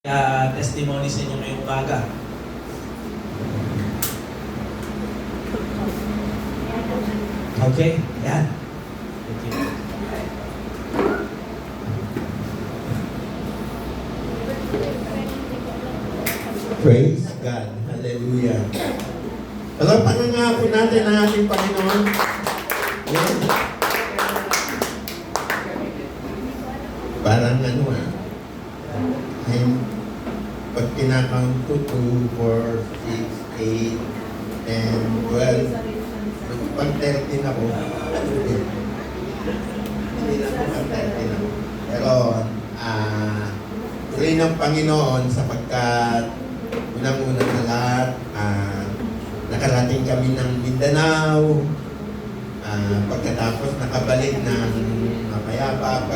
Testimony sa inyo ngayong umaga. Okay, yan. Thank you. Praise God. Hallelujah. Alam, pangangako natin ang ating Panginoon. Yan. Parang ano ay pag kinakount ko 2, 4, 6, 8, 10, 12, pag 13 ako, hindi lang po pag 13 ako. Pero, rin ng Panginoon sapagkat unang-una sa lahat, nakarating kami ng Mindanao, pagkatapos nakabalik ng mapayapa,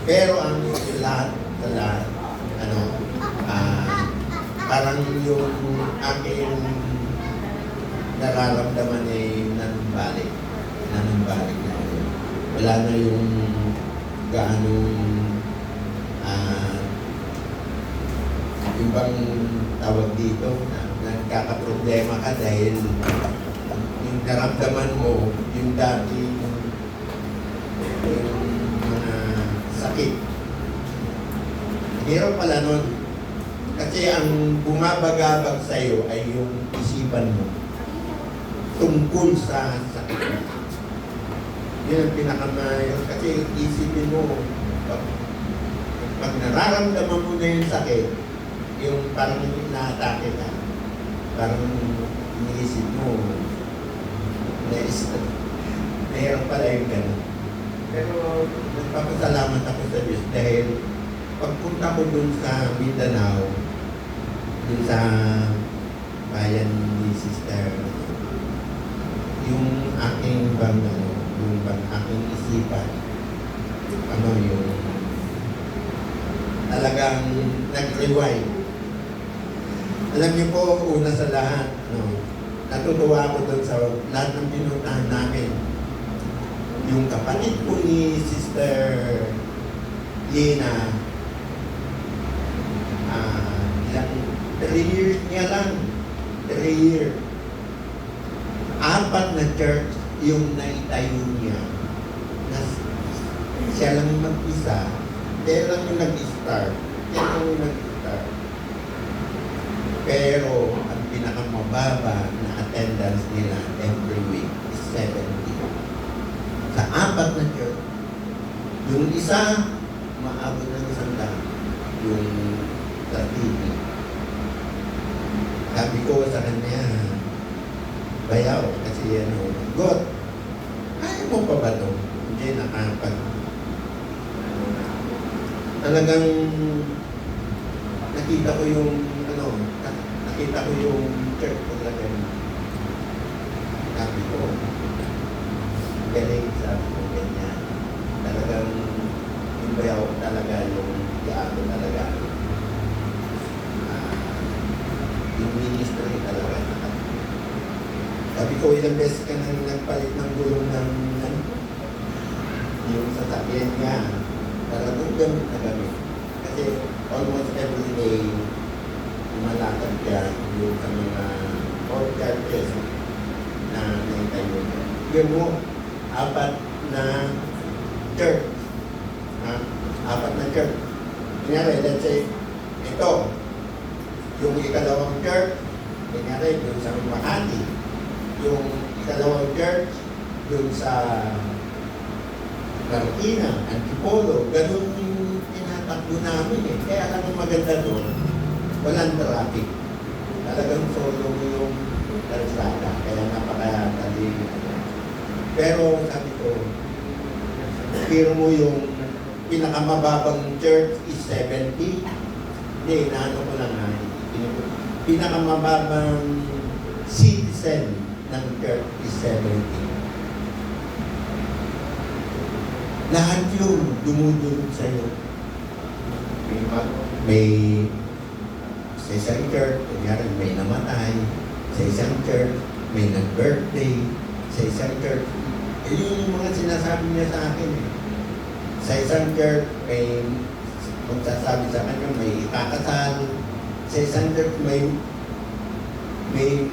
pero ang lahat sa lahat, parang yung aking nararamdaman ay nanumbalik na yun. Wala na yung gaanong ibang tawag dito na nagkakaproblema ka dahil yung naramdaman mo, yung dati yung mga sakit. Hirap pala nun. Kasi ang bumabagabag sa'yo ay yung isipan mo tungkol sa sakit. Yun ang pinakamayon. Kasi isipin mo, pag nararamdaman mo na yung sakit, yung parang inaatake ka, parang iniisip mo, mayroon pala yung gano'n. Pero nagpapasalamat ako sa Diyos dahil pagpunta ko dun sa Mindanao, dun sa bayan ni Sister, yung aking aking isipan, yung talagang nag-rewind. Alam niyo po, una sa lahat, natutuwa ako dun sa lahat ng pinuntahan namin. Yung kapatid ko ni Sister Lina, 3 years niya lang. 3 years. 4 na church yung naitayo niya. Siya lang yung mag-isa. Siya lang yung nag-start. Pero ang pinakamababa na attendance nila every week is 70. Sa 4 na church. Yung isa, maabot ng 100. Yung sa TV. Sabi ko sa kanya, bayaw, kasi God, kaya mo pa ba ito? Hindi nakapag. Talagang nakita ko yung church ko talaga. Sabi ko, galing, sabi ko, ganyan. Talagang yung bayaw talaga, yung diabo talaga. Yung ministry talaga. Sabi ko, ilang beses ka nang nagpalit ng gulong ng yung sasakyan niya. Para doon gamit na gamit. Kasi almost every day, malakad ka yung sa mga churches na naitayo. Yung mo, 4 na church. 4 na church. Kunyari, let's say, ito, yung ikalawang church, kunyari, yung sa Makati. Yung ikalawang church, yung sa Marikina, Antipolo, ganun yung tinatakbo namin eh. Kaya alam mo maganda doon, walang traffic. Talagang solo mo yung kalsada, kaya napakadali. Pero sabi ko, pero mo yung pinakamababang church is 70. Hindi, naano ko lang nga. Pinakamababang citizen ng church is 70. Lahat yung dumudulog sa'yo. May sa isang church, kunyari may namatay. Sa isang church, may nag-birthday. Sa isang church, yun yung mga sinasabi niya sa akin. Sa isang church, may magsasabi sa kanya, may ikakasal. sa isang church may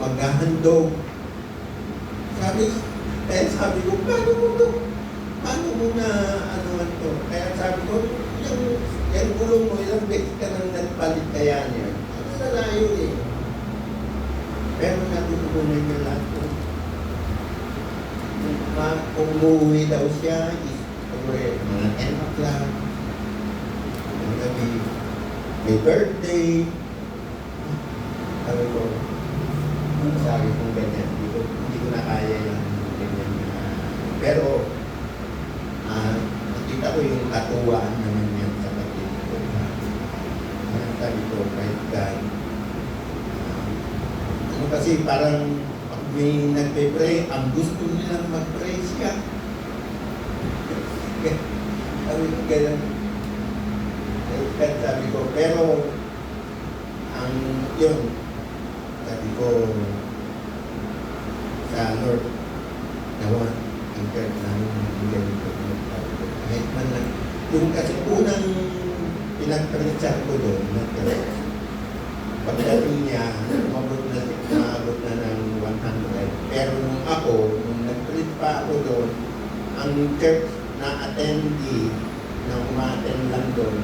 maghahandog. Sabi ko, paano mo na ano to? Kaya sabi ko, yung gulong mo, ilang beses ka nang nagpalit kaya niya. Ano na layo eh. Pero natutunan niya lahat ko. Kung umuwi daw siya, mga 10 o'clock, ang gabi, may birthday. Sabi kong ganyan, hindi ko na kaya yung ganyan. Pero, nakita ko yung katuwaan naman yan sa kapatid ko. Sabi ko, kahit ano kasi parang pag may nagpe-pray, ang gusto nilang mag-pray siya. Sabi ko, ganyan. Sabi ko, pero, yun, sabi ko, sa Lord, nawa, ang church namin, hindi ganito. Kahit man lang, yung kasi unang pinagpalitsan ko doon, pagdating niya, umabot na ng 100. Pero nung nag-print pa ako doon, ang church na attendee, na uma-attend lang doon,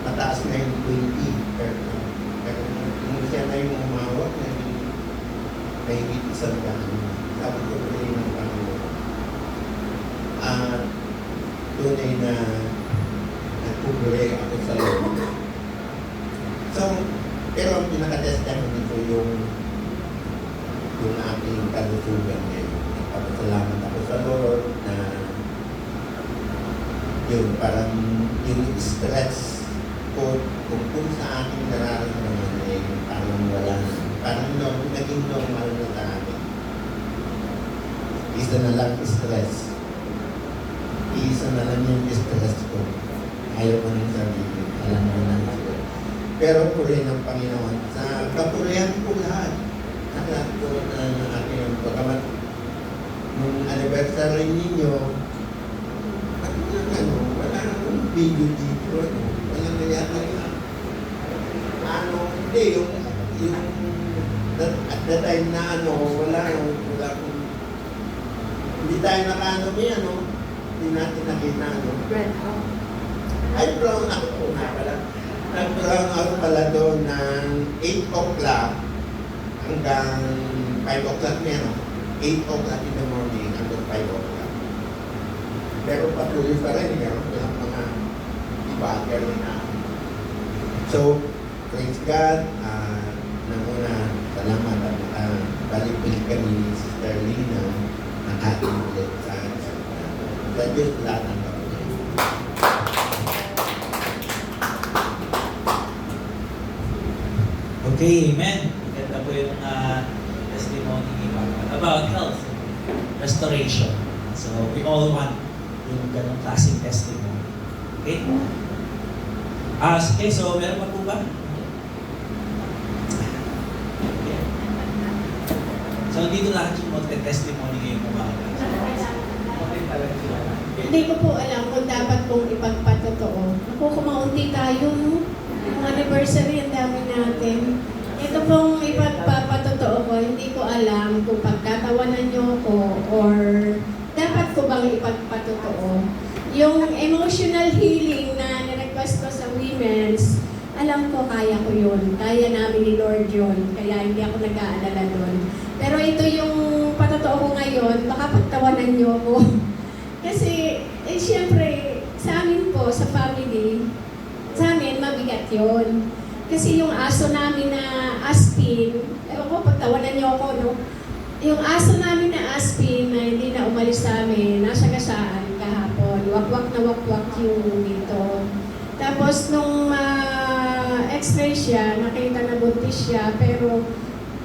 mataas na yung 20. Pero nung siya na yung umawak, may isang daan. Sabi ko rin ng Panginoon. Tunay na nagpupure ako sa Lord. So, pero ang pinaka-testimony ko yung aking kalusugan ngayon. Nagpapasalamat ako sa Lord na yun, parang yung stress ko kung sa aking nararamdaman ay parang wala na. Parang naging normal na sa akin. Isa na lang stress. Isa na lang yung stress ko. Ayaw ko ng sarili. Alam mo na ako. Pero puri ng Panginoon. Sa kapurihan ko lahat. Lahat ko na aking pagkamat. Nung anniversary ninyo, wala akong video dito. Wala na yata hindi, at the time na wala akong, hindi tayo hindi natin nakita Red out. Ay, brown out po nga pala. Nag-brown out pala doon ng 8 o'clock hanggang 5 o'clock meron. 8 o'clock in the morning hanggang 5 o'clock. Pero patuloy pa rin, meron mga ibagal na. So, praise God. Namuna, salamat at balik-balik kami ni Sister Lina na ating ulit sa Diyos lahat ng kapatid. Okay, amen. Ganda po yung testimony ni Papa about health, restoration. So, we all want yung ganong klaseng testimony. Okay? Sige, so meron pa po ba? Okay. So, dito lahat yung magte-testimony ngayong umaga. Hindi ko po alam kung dapat kong ipagpatotoo. Ako, kumaunti tayo, no? Yung anniversary, ang dami natin. Ito pong ipagpapatotoo ko, hindi ko alam kung pagtatawanan niyo ko or dapat ko bang ipagpatotoo. Yung emotional healing na nirequest ko sa women's, alam ko kaya ko yun. Kaya namin ni Lord yun. Kaya hindi ako nag-aalala doon. Pero ito yung patotoo ko ngayon, baka pagtawanan niyo ko. Kasi, siyempre, sa amin po, sa family, sa amin, mabigat yun. Kasi yung aso namin na Aspin, ewan ko, pagtawanan niyo ako, no? Yung aso namin na Aspin na hindi na umalis sa amin, nasa gasaan kahapon. Wakwak na wakwak yung dito. Tapos, nung x-ray siya, nakita na buntis siya, pero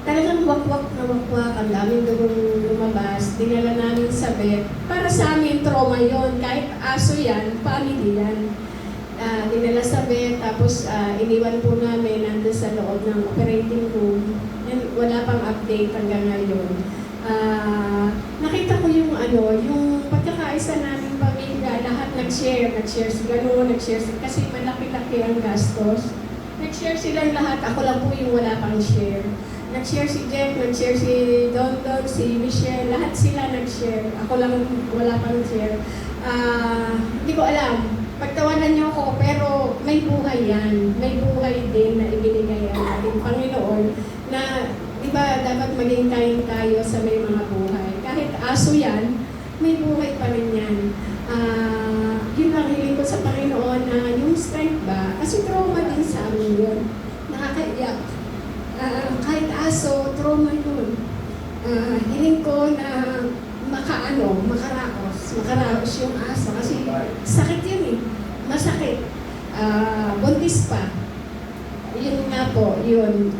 talagang wakwak na wakwak, ang daming dugong lumabas, dinala namin sa vet. Para sa amin, trauma yon. Kahit aso yan, family yan. Dinala sa vet, tapos iniwan po namin nandun sa loob ng operating room. And wala pang update hanggang ngayon. Nakita ko yung yung pagkakaisa namin pamilya, lahat nag-share si gano'n, nag-share si, kasi malaki-laki ang gastos. Nag-share silang lahat. Ako lang po yung wala pang share. Nag-share si Jeff, nag-share si Don, si Michelle. Lahat sila nag-share. Ako lang wala pang share. Hindi ko alam. Pagtawanan niyo ako, pero may buhay yan. May buhay din na ibinigay ang ating Panginoon na, di ba, dapat maging kain tayo sa may mga buhay. Kahit aso yan, may buhay pa rin yan. Yun lang hiling ko sa Panginoon na yung strength ba, kasi trauma din sa amin yun. Nakakaiyak. Kahit aso, trauma yun. Hiling ko na makaraos yung aso kasi sakit yun eh. Masakit. Buntis pa. Yun nga po, yun.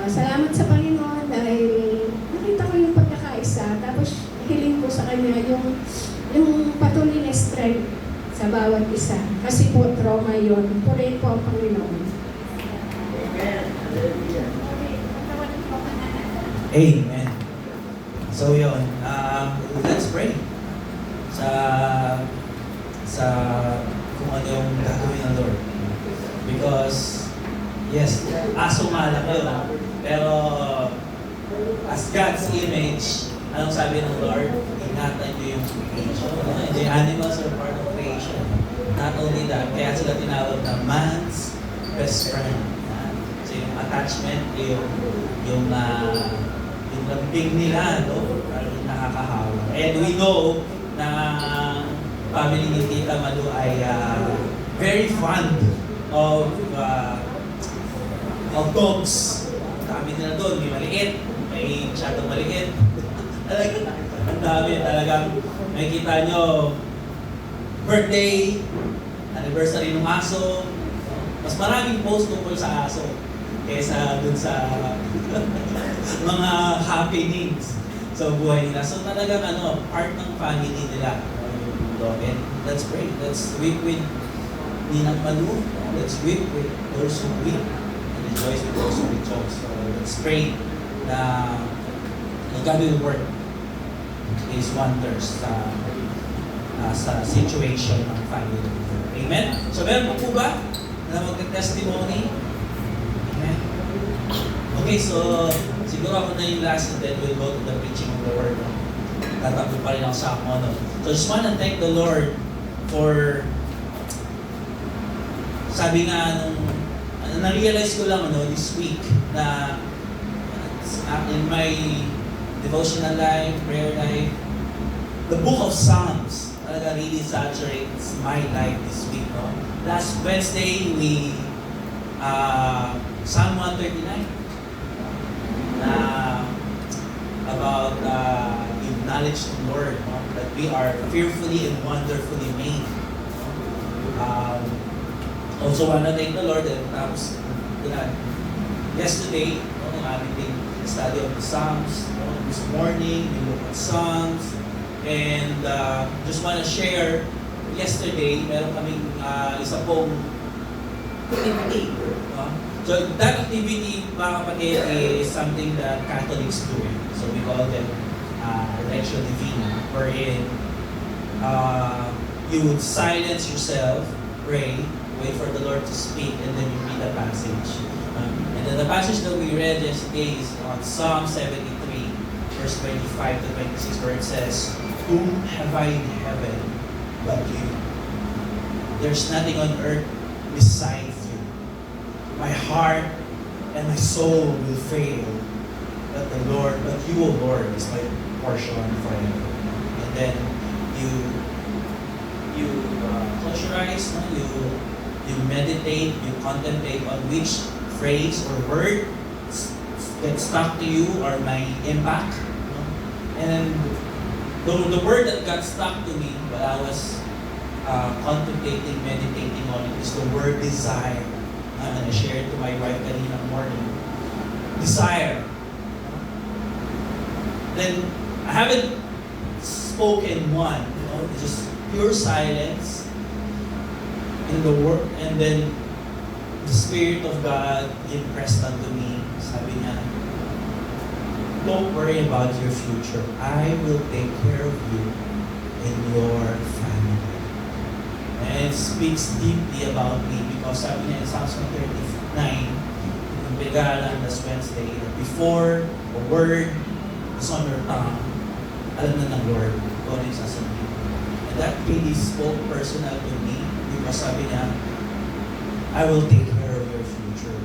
Salamat sa Panginoon dahil nakita ko yung pagkakaisa. Tapos hiling ko sa Kanya yung patuloy na strength sa bawat isa. Kasi po trauma yun. Purihin po ang Panginoon. Amen. So yun, let's pray sa kung ano yung gagawin ng Lord. Because, yes, aso nga lang yun. Pero, as God's image, anong sabi ng Lord? Ingatan nyo yung creation. The animals are part of creation. Not only that, kaya sila tinawag na man's best friend. So yung attachment, yung lambing nila, no? Parang nakakahawa. And we know na family ni Tita Malu ay very fond of dogs. Dami nila doon. May maliit, may masyadong maliit. Talagang, ang dami. Talagang, makikita nyo, birthday, anniversary ng aso. Mas maraming post tungkol sa aso kaysa dun sa mga happenings sa buhay nila. So talagang part ng family nila. And let's pray. Let's weep with Ninang Malu. Let's weep with those who weep and rejoice with those who rejoice. So let's pray na God will work His wonders sa situation ng family. Amen? So meron po ba na mag-testimony? Amen? Okay, so siguro ako na yung last and then we'll go to the preaching of the word. Tatapos pa rin ako sa ako. So I just want to thank the Lord for sabi nga na-realize ko lang this week na in my devotional life, prayer life, the book of Psalms talaga really saturates my life this week. No? Last Wednesday, we Psalm 139 about yung knowledge of the Lord, no? That we are fearfully and wonderfully made. Also want to thank the Lord that yesterday, aming study of the Psalms. This morning, we look at Psalms. And just want to share, yesterday, meron kaming isa pong activity. So that activity, mga kapatid, is something that Catholics do. So we call them Lectio Divina, wherein you would silence yourself, pray, wait for the Lord to speak, and then you read the passage. And then the passage that we read yesterday is on Psalm 73, verse 25 to 26, where it says, "Whom have I in heaven but you? There's nothing on earth besides you. My heart and my soul will fail, but you, O Lord, is my portion forever." And then you close your eyes, you meditate, you contemplate on which phrase or word that stuck to you or my impact. And the word that got stuck to me while I was contemplating, meditating on it is the word desire. I'm going to share it to my wife kanina morning. Desire. Then, I haven't spoken one, it's just pure silence in the word, and then the Spirit of God impressed onto me. Sabi niya, don't worry about your future. I will take care of you and your family. And it speaks deeply about me because because sabi niya in Psalms 139, yung Bigala last Wednesday, that before a word is on your tongue, alam na ng Lord kung ano yung sasabihin. And that really spoke personal to me because sabi niya, I will take care of your future.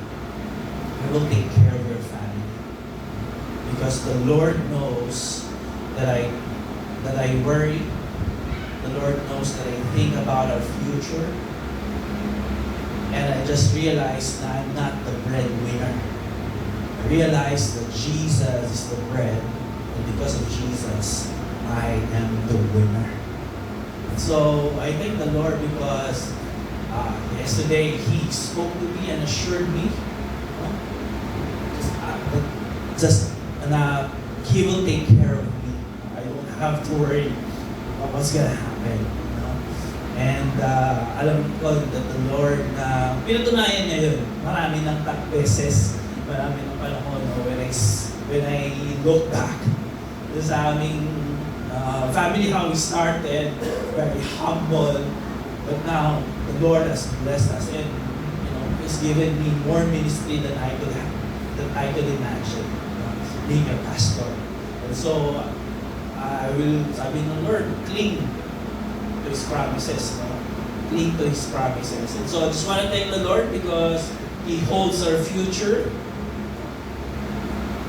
I will take care of your family. Because the Lord knows that I worry. The Lord knows that I think about our future. And I just realized that I'm not the breadwinner. I realized that Jesus is the bread. And because of Jesus, I am the winner. So I thank the Lord because yesterday He spoke to me and assured me that He will take care of me. I don't have to worry about what's gonna happen. You know? And alam ko that the Lord na pinatunayan niya yun. Marami ng beses, marami ng panahon when I look back sa aming family, how we started, very humble, but now the Lord has blessed us and He's given me more ministry than I could imagine, being a pastor. And so I will, sabi ng Lord, cling to His promises. Cling to His promises. And so I just want to thank the Lord because He holds our future.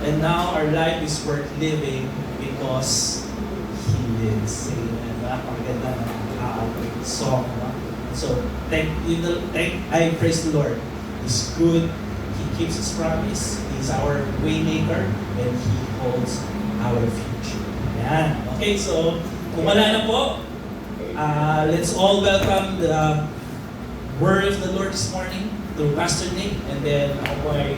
And now our life is worth living because He lives. Amen. Napakaganda ng song. So I praise the Lord. He's good. He keeps His promise. He's our waymaker and He holds our future. Yan. Okay, so kung wala na po, let's all welcome the word of the Lord this morning through Pastor Nick, and then ako po ay